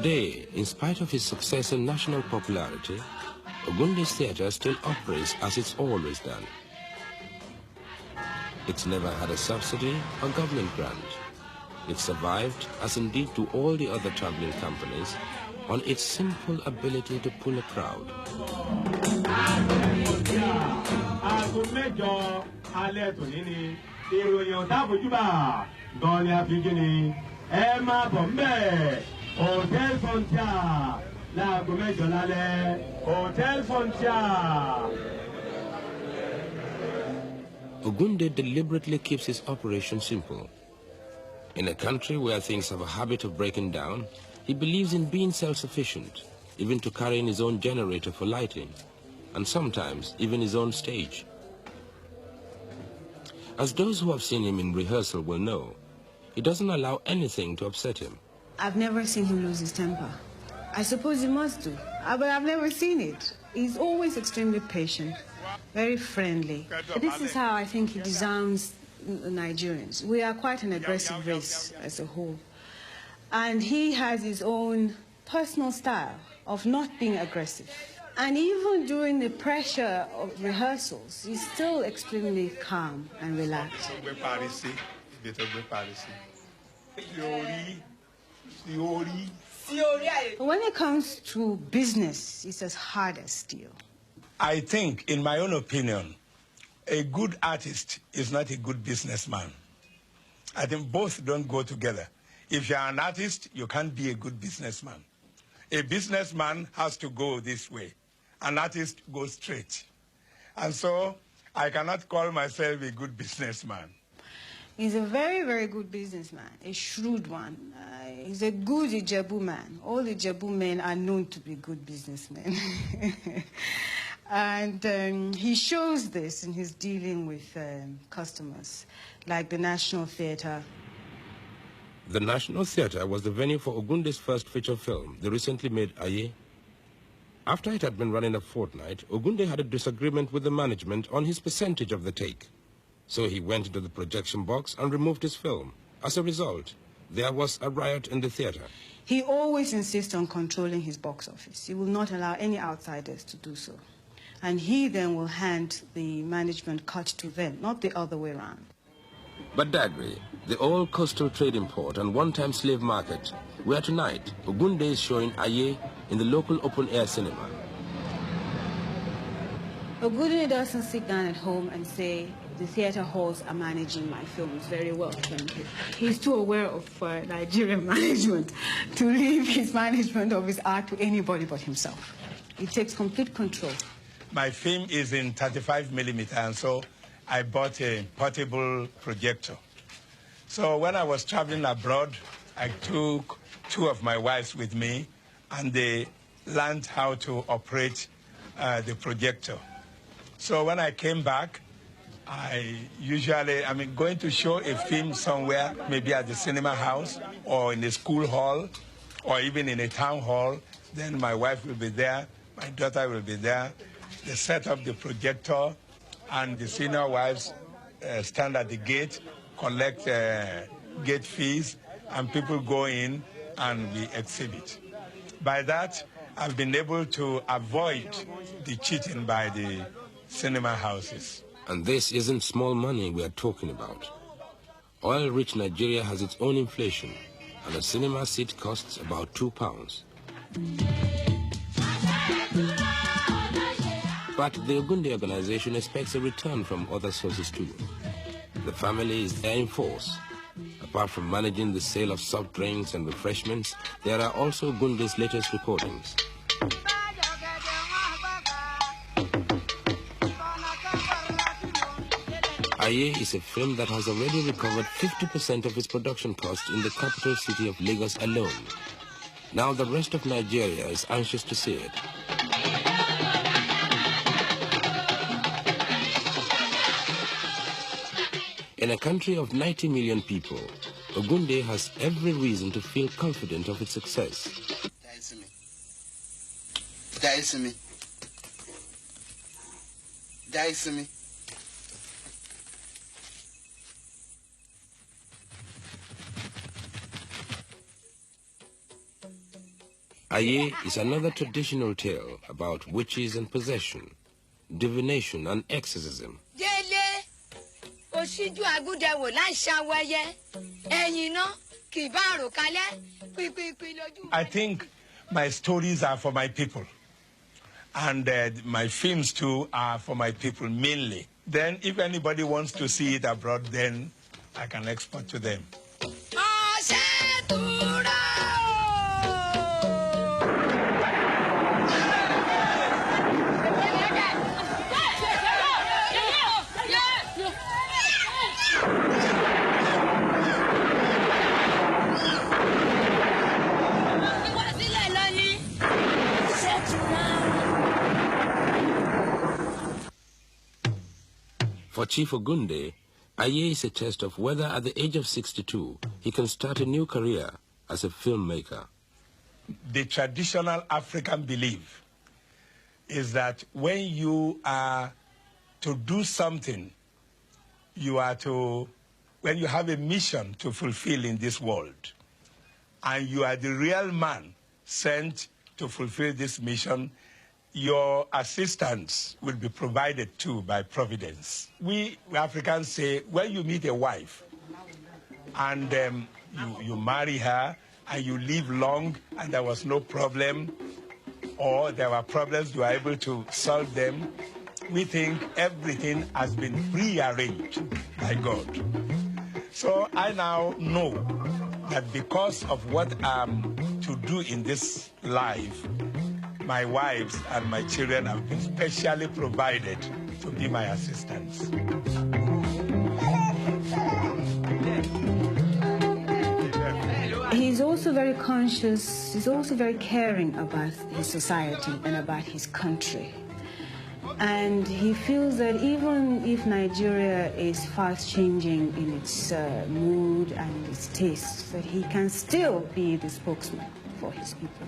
Today, in spite of his success and national popularity, Ogunde's theatre still operates as it's always done. It's never had a subsidy or government grant. It survived, as indeed do all the other traveling companies, on its simple ability to pull a crowd. Ogunde deliberately keeps his operation simple. In a country where things have a habit of breaking down, he believes in being self-sufficient, even to carrying his own generator for lighting, and sometimes even his own stage. As those who have seen him in rehearsal will know, he doesn't allow anything to upset him. I've never seen him lose his temper. I suppose he must do, but I've never seen it. He's always extremely patient, very friendly. This is how I think he designs Nigerians. We are quite an aggressive race as a whole. And he has his own personal style of not being aggressive. And even during the pressure of rehearsals, he's still extremely calm and relaxed. When it comes to business, it's as hard as steel. I think, in my own opinion, a good artist is not a good businessman. I think both don't go together. If you're an artist, you can't be a good businessman. A businessman has to go this way. An artist goes straight. And so I cannot call myself a good businessman. He's a very, very good businessman, a shrewd one. He's a good Ijebu man. All Ijebu men are known to be good businessmen. And he shows this in his dealing with customers, like the National Theatre. The National Theatre was the venue for Ogunde's first feature film, the recently made Aye. After it had been running a fortnight, Ogunde had a disagreement with the management on his percentage of the take. So he went into the projection box and removed his film. As a result, there was a riot in the theatre. He always insists on controlling his box office. He will not allow any outsiders to do so. And he then will hand the management cut to them, not the other way around. But Dagri, the old coastal trading port and one-time slave market, where tonight Ogunde is showing Aye in the local open-air cinema. Ogunde doesn't sit down at home and say, the theatre halls are managing my films very well, thank you. He's too aware of Nigerian management to leave his management of his art to anybody but himself. He takes complete control. My film is in 35 millimeter, and so I bought a portable projector. So when I was traveling abroad, I took two of my wives with me, and they learned how to operate the projector. So when I came back, going to show a film somewhere, maybe at the cinema house, or in a school hall, or even in a town hall, then my wife will be there, my daughter will be there. They set up the projector, and the senior wives stand at the gate, collect gate fees, and people go in and we exhibit. By that, I've been able to avoid the cheating by the cinema houses. And this isn't small money we are talking about. Oil-rich Nigeria has its own inflation, and a cinema seat costs about £2. But the Ogunde organization expects a return from other sources too. The family is there in force. Apart from managing the sale of soft drinks and refreshments, there are also Ogunde's latest recordings. Aye is a film that has already recovered 50% of its production cost in the capital city of Lagos alone. Now the rest of Nigeria is anxious to see it. In a country of 90 million people, Ogunde has every reason to feel confident of its success. Aye is another traditional tale about witches and possession, divination and exorcism. I think my stories are for my people, and my films too are for my people mainly. Then if anybody wants to see it abroad, then I can export to them. For Chief Ogunde, Aye is a test of whether at the age of 62 he can start a new career as a filmmaker. The traditional African belief is that when you are to do something, when you have a mission to fulfill in this world, and you are the real man sent to fulfill this mission, your assistance will be provided to by Providence. We Africans say, when you meet a wife and you marry her and you live long and there was no problem, or there were problems, you are able to solve them, we think everything has been prearranged by God. So I now know that because of what I'm to do in this life, my wives and my children have been specially provided to be my assistants. He's also very conscious, he's also very caring about his society and about his country. And he feels that even if Nigeria is fast changing in its mood and its tastes, that he can still be the spokesman for his people.